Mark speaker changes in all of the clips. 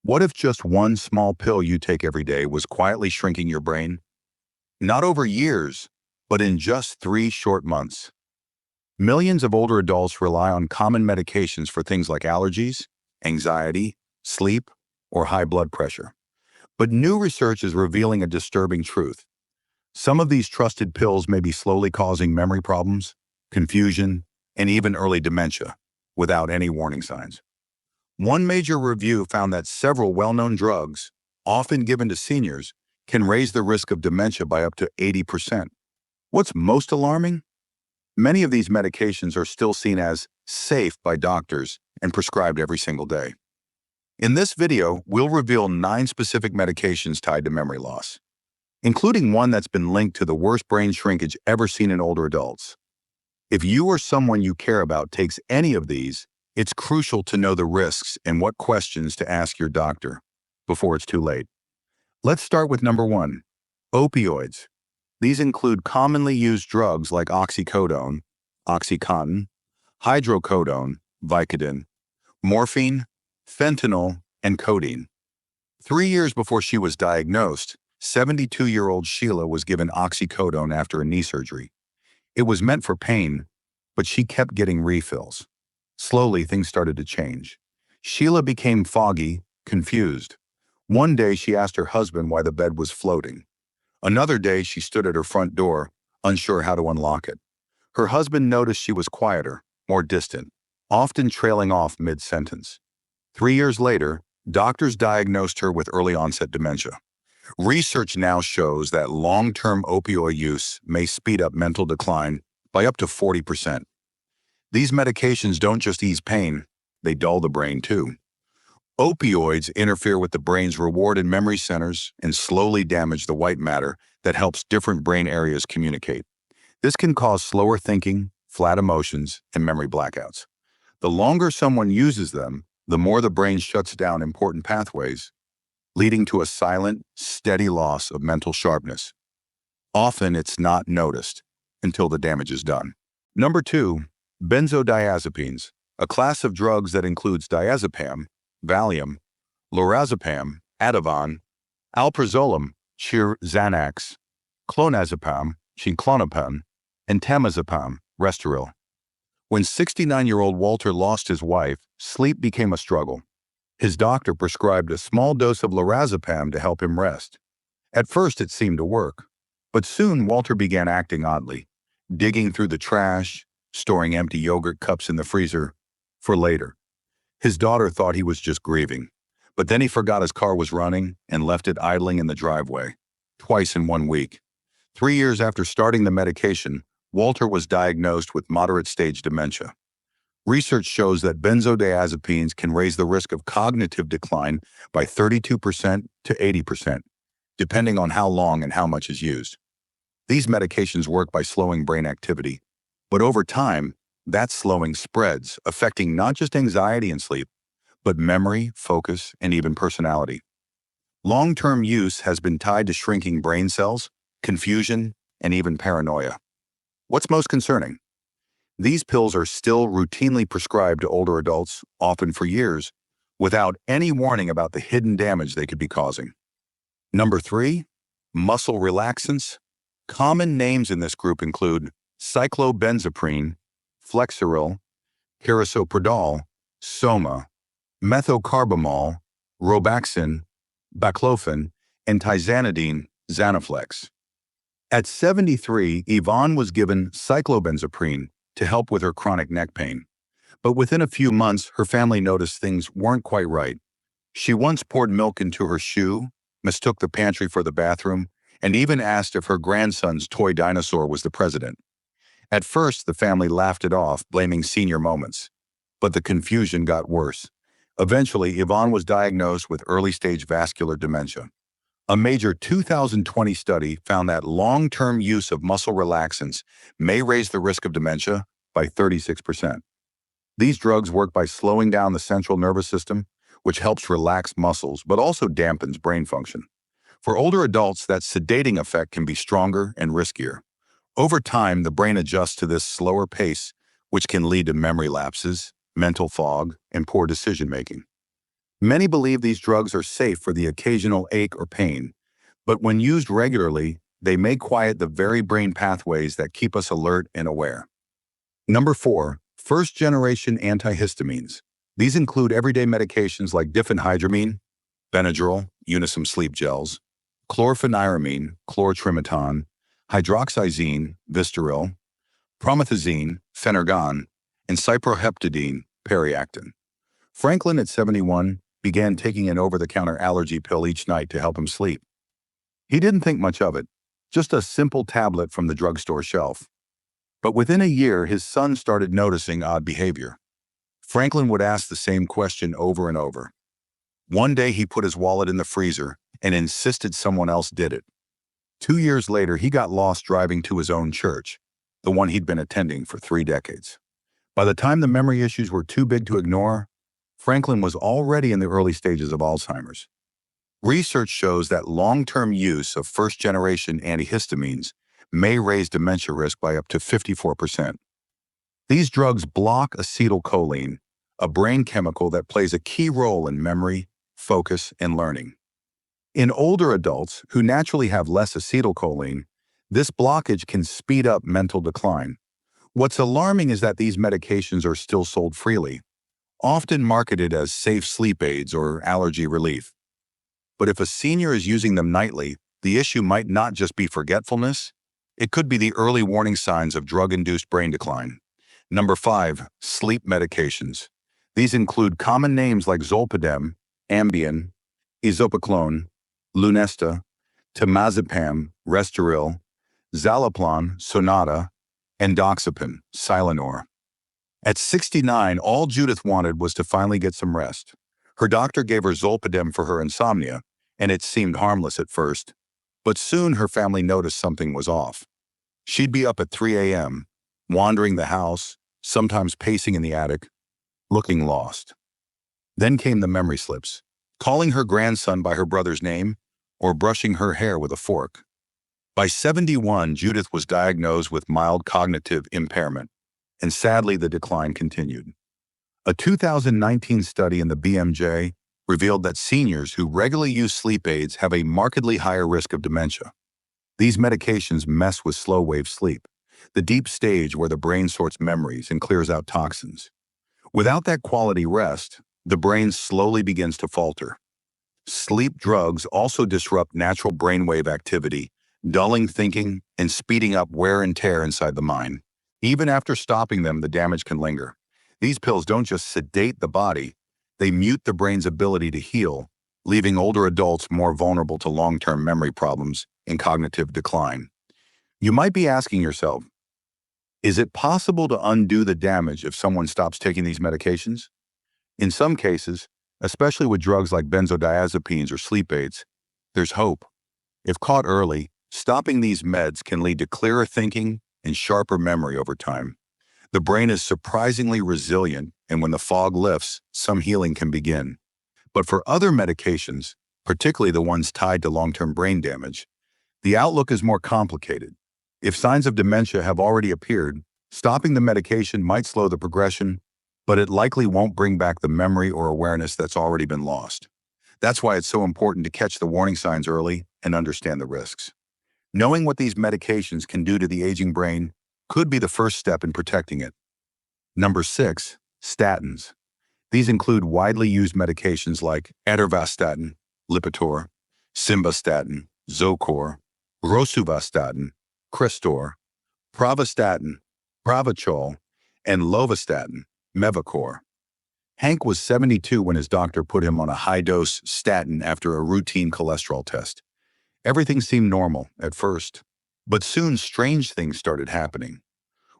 Speaker 1: What if just one small pill you take every day was quietly shrinking your brain? Not over years, but in just 3 short months. Millions of older adults rely on common medications for things like allergies, anxiety, sleep, or high blood pressure. But new research is revealing a disturbing truth. Some of these trusted pills may be slowly causing memory problems, confusion, and even early dementia, without any warning signs. One major review found that several well-known drugs, often given to seniors, can raise the risk of dementia by up to 80%. What's most alarming? Many of these medications are still seen as safe by doctors and prescribed every single day. In this video, we'll reveal 9 specific medications tied to memory loss, including one that's been linked to the worst brain shrinkage ever seen in older adults. If you or someone you care about takes any of these, it's crucial to know the risks and what questions to ask your doctor before it's too late. Let's start with number 1, opioids. These include commonly used drugs like Oxycodone, Oxycontin, Hydrocodone, Vicodin, morphine, fentanyl, and codeine. 3 years before she was diagnosed, 72-year-old Sheila was given Oxycodone after a knee surgery. It was meant for pain, but she kept getting refills. Slowly, things started to change. Sheila became foggy, confused. One day, she asked her husband why the bed was floating. Another day, she stood at her front door, unsure how to unlock it. Her husband noticed she was quieter, more distant, often trailing off mid-sentence. 3 years later, doctors diagnosed her with early-onset dementia. Research now shows that long-term opioid use may speed up mental decline by up to 40%. These medications don't just ease pain, they dull the brain too. Opioids interfere with the brain's reward and memory centers and slowly damage the white matter that helps different brain areas communicate. This can cause slower thinking, flat emotions, and memory blackouts. The longer someone uses them, the more the brain shuts down important pathways, leading to a silent, steady loss of mental sharpness. Often it's not noticed until the damage is done. Number 2, benzodiazepines, a class of drugs that includes diazepam, Valium, Lorazepam, Ativan, Alprazolam, Xanax, Clonazepam, Clonazepam, and Temazepam, Restoril. When 69-year-old Walter lost his wife, sleep became a struggle. His doctor prescribed a small dose of Lorazepam to help him rest. At first, it seemed to work, but soon Walter began acting oddly, digging through the trash, storing empty yogurt cups in the freezer for later. His daughter thought he was just grieving, but then he forgot his car was running and left it idling in the driveway, twice in 1 week. 3 years after starting the medication, Walter was diagnosed with moderate-stage dementia. Research shows that benzodiazepines can raise the risk of cognitive decline by 32% to 80%, depending on how long and how much is used. These medications work by slowing brain activity, but over time, that slowing spreads, affecting not just anxiety and sleep, but memory, focus, and even personality. Long-term use has been tied to shrinking brain cells, confusion, and even paranoia. What's most concerning? These pills are still routinely prescribed to older adults, often for years, without any warning about the hidden damage they could be causing. Number 3, muscle relaxants. Common names in this group include Cyclobenzaprine, Flexeril, Carisoprodol, Soma, Methocarbamol, Robaxin, Baclofen, and Tizanidine, Zanaflex. At 73, Yvonne was given Cyclobenzaprine to help with her chronic neck pain. But within a few months, her family noticed things weren't quite right. She once poured milk into her shoe, mistook the pantry for the bathroom, and even asked if her grandson's toy dinosaur was the president. At first, the family laughed it off, blaming senior moments. But the confusion got worse. Eventually, Yvonne was diagnosed with early-stage vascular dementia. A major 2020 study found that long-term use of muscle relaxants may raise the risk of dementia by 36%. These drugs work by slowing down the central nervous system, which helps relax muscles but also dampens brain function. For older adults, that sedating effect can be stronger and riskier. Over time, the brain adjusts to this slower pace, which can lead to memory lapses, mental fog, and poor decision-making. Many believe these drugs are safe for the occasional ache or pain, but when used regularly, they may quiet the very brain pathways that keep us alert and aware. Number 4. First-generation antihistamines. These include everyday medications like Diphenhydramine, Benadryl, Unisom sleep gels, Chlorpheniramine, chlortrimeton, Hydroxyzine, Vistaril, Promethazine, Phenergan, and Cyproheptadine, Periactin. Franklin, at 71, began taking an over-the-counter allergy pill each night to help him sleep. He didn't think much of it, just a simple tablet from the drugstore shelf. But within a year, his son started noticing odd behavior. Franklin would ask the same question over and over. One day, he put his wallet in the freezer and insisted someone else did it. 2 years later, he got lost driving to his own church, the one he'd been attending for 3 decades. By the time the memory issues were too big to ignore, Franklin was already in the early stages of Alzheimer's. Research shows that long-term use of first-generation antihistamines may raise dementia risk by up to 54%. These drugs block acetylcholine, a brain chemical that plays a key role in memory, focus, and learning. In older adults who naturally have less acetylcholine, this blockage can speed up mental decline. What's alarming is that these medications are still sold freely, often marketed as safe sleep aids or allergy relief. But if a senior is using them nightly, the issue might not just be forgetfulness, it could be the early warning signs of drug-induced brain decline. Number 5. Sleep medications. These include common names like Zolpidem, Ambien, Eszopiclone, Lunesta, Temazepam, Restoril, Zaleplon, Sonata, and Doxepin, Silenor. At 69, all Judith wanted was to finally get some rest. Her doctor gave her Zolpidem for her insomnia, and it seemed harmless at first. But soon her family noticed something was off. She'd be up at 3 a.m., wandering the house, sometimes pacing in the attic, looking lost. Then came the memory slips, calling her grandson by her brother's name or brushing her hair with a fork. By 71, Judith was diagnosed with mild cognitive impairment, and sadly the decline continued. A 2019 study in the BMJ revealed that seniors who regularly use sleep aids have a markedly higher risk of dementia. These medications mess with slow-wave sleep, the deep stage where the brain sorts memories and clears out toxins. Without that quality rest, the brain slowly begins to falter. Sleep drugs also disrupt natural brainwave activity, dulling thinking and speeding up wear and tear inside the mind. Even after stopping them, the damage can linger. These pills don't just sedate the body, they mute the brain's ability to heal, leaving older adults more vulnerable to long-term memory problems and cognitive decline. You might be asking yourself, is it possible to undo the damage if someone stops taking these medications? In some cases, especially with drugs like benzodiazepines or sleep aids, there's hope. If caught early, stopping these meds can lead to clearer thinking and sharper memory over time. The brain is surprisingly resilient, and when the fog lifts, some healing can begin. But for other medications, particularly the ones tied to long-term brain damage, the outlook is more complicated. If signs of dementia have already appeared, stopping the medication might slow the progression, but it likely won't bring back the memory or awareness that's already been lost. That's why it's so important to catch the warning signs early and understand the risks. Knowing what these medications can do to the aging brain could be the first step in protecting it. Number 6. Statins. These include widely used medications like atorvastatin, Lipitor, simvastatin, Zocor, rosuvastatin, Crestor, pravastatin, Pravachol, and lovastatin, Methocarbamol. Hank was 72 when his doctor put him on a high-dose statin after a routine cholesterol test. Everything seemed normal at first, but soon strange things started happening.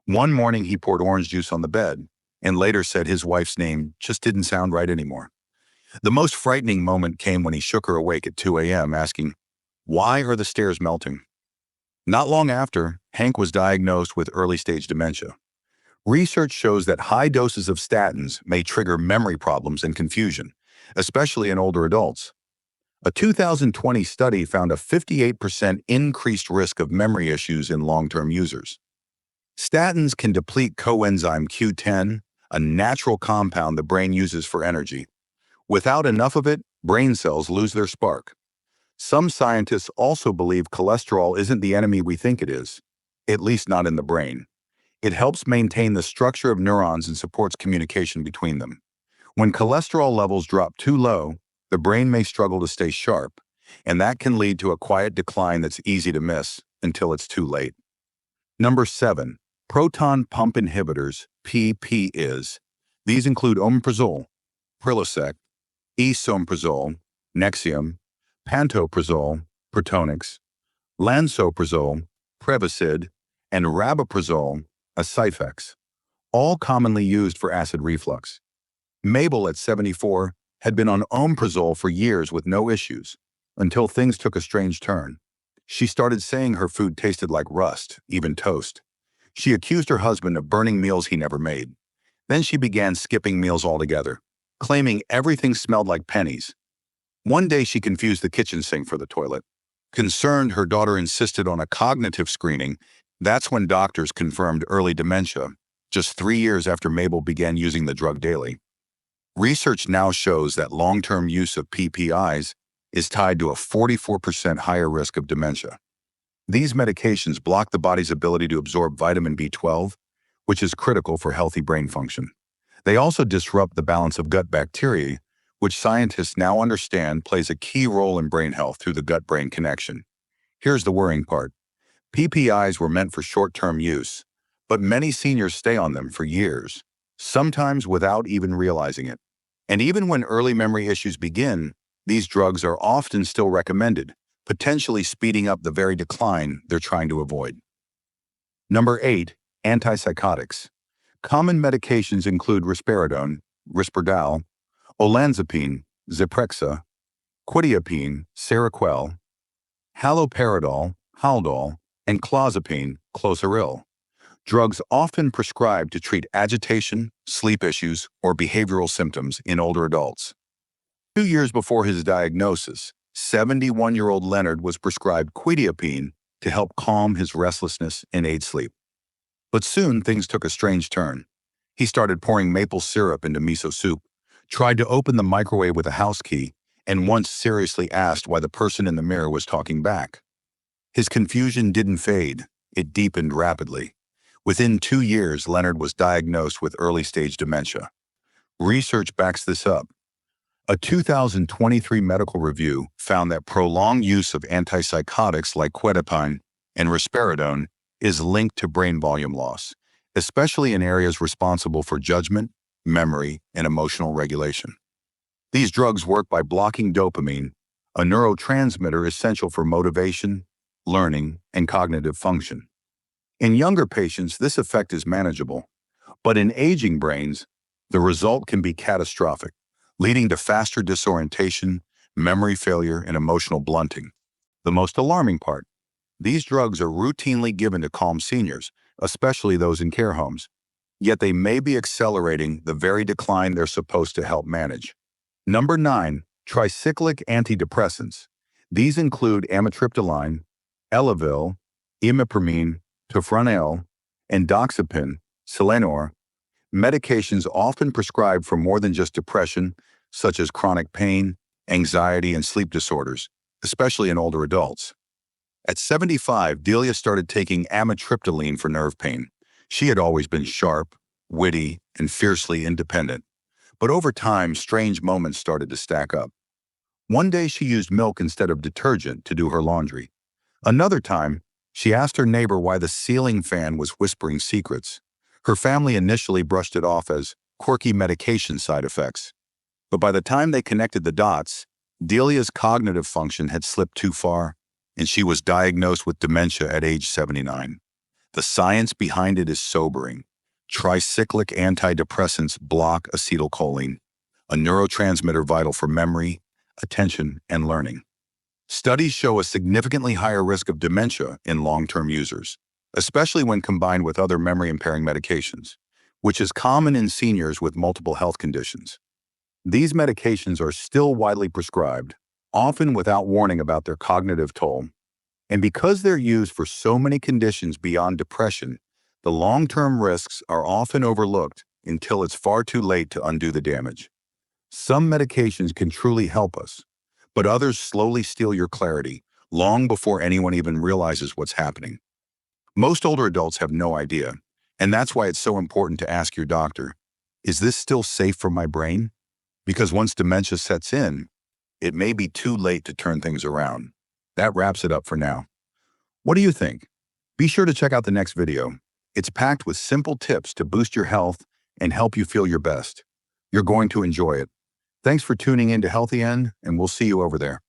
Speaker 1: One morning he poured orange juice on the bed, and later said his wife's name just didn't sound right anymore. The most frightening moment came when he shook her awake at 2 a.m. asking, "Why are the stairs melting?" Not long after, Hank was diagnosed with early-stage dementia. Research shows that high doses of statins may trigger memory problems and confusion, especially in older adults. A 2020 study found a 58% increased risk of memory issues in long-term users. Statins can deplete coenzyme Q10, a natural compound the brain uses for energy. Without enough of it, brain cells lose their spark. Some scientists also believe cholesterol isn't the enemy we think it is, at least not in the brain. It helps maintain the structure of neurons and supports communication between them. When cholesterol levels drop too low, the brain may struggle to stay sharp, and that can lead to a quiet decline that's easy to miss until it's too late. Number 7. Proton pump inhibitors, PPIs. These include omeprazole, Prilosec, esomeprazole, Nexium, pantoprazole, Protonix, lansoprazole, Prevacid, and rabeprazole, Aciphex, all commonly used for acid reflux. Mabel, at 74, had been on omeprazole for years with no issues, until things took a strange turn. She started saying her food tasted like rust, even toast. She accused her husband of burning meals he never made. Then she began skipping meals altogether, claiming everything smelled like pennies. One day she confused the kitchen sink for the toilet. Concerned, her daughter insisted on a cognitive screening. That's when doctors confirmed early dementia, just 3 years after Mabel began using the drug daily. Research now shows that long-term use of PPIs is tied to a 44% higher risk of dementia. These medications block the body's ability to absorb vitamin B12, which is critical for healthy brain function. They also disrupt the balance of gut bacteria, which scientists now understand plays a key role in brain health through the gut-brain connection. Here's the worrying part. PPIs were meant for short-term use, but many seniors stay on them for years, sometimes without even realizing it. And even when early memory issues begin, these drugs are often still recommended, potentially speeding up the very decline they're trying to avoid. Number 8. Antipsychotics. Common medications include risperidone, Risperdal, olanzapine, Zyprexa, quetiapine, Seroquel, haloperidol, Haldol, and clozapine, Clozaril. Drugs often prescribed to treat agitation, sleep issues, or behavioral symptoms in older adults. 2 years before his diagnosis, 71-year-old Leonard was prescribed quetiapine to help calm his restlessness and aid sleep. But soon things took a strange turn. He started pouring maple syrup into miso soup, tried to open the microwave with a house key, and once seriously asked why the person in the mirror was talking back. His confusion didn't fade, it deepened rapidly. Within 2 years, Leonard was diagnosed with early-stage dementia. Research backs this up. A 2023 medical review found that prolonged use of antipsychotics like quetiapine and risperidone is linked to brain volume loss, especially in areas responsible for judgment, memory, and emotional regulation. These drugs work by blocking dopamine, a neurotransmitter essential for motivation, learning, and cognitive function. In younger patients, this effect is manageable, but in aging brains, the result can be catastrophic, leading to faster disorientation, memory failure, and emotional blunting. The most alarming part: these drugs are routinely given to calm seniors, especially those in care homes, yet they may be accelerating the very decline they're supposed to help manage. Number 9. Tricyclic antidepressants. These include amitriptyline, Elavil, imipramine, Tofranil, and Doxepin, Selenor, medications often prescribed for more than just depression, such as chronic pain, anxiety, and sleep disorders, especially in older adults. At 75, Delia started taking amitriptyline for nerve pain. She had always been sharp, witty, and fiercely independent. But over time, strange moments started to stack up. One day she used milk instead of detergent to do her laundry. Another time, she asked her neighbor why the ceiling fan was whispering secrets. Her family initially brushed it off as quirky medication side effects. But by the time they connected the dots, Delia's cognitive function had slipped too far, and she was diagnosed with dementia at age 79. The science behind it is sobering. Tricyclic antidepressants block acetylcholine, a neurotransmitter vital for memory, attention, and learning. Studies show a significantly higher risk of dementia in long-term users, especially when combined with other memory-impairing medications, which is common in seniors with multiple health conditions. These medications are still widely prescribed, often without warning about their cognitive toll. And because they're used for so many conditions beyond depression, the long-term risks are often overlooked until it's far too late to undo the damage. Some medications can truly help us, but others slowly steal your clarity long before anyone even realizes what's happening. Most older adults have no idea, and that's why it's so important to ask your doctor, is this still safe for my brain? Because once dementia sets in, it may be too late to turn things around. That wraps it up for now. What do you think? Be sure to check out the next video. It's packed with simple tips to boost your health and help you feel your best. You're going to enjoy it. Thanks for tuning in to Healthy End, and we'll see you over there.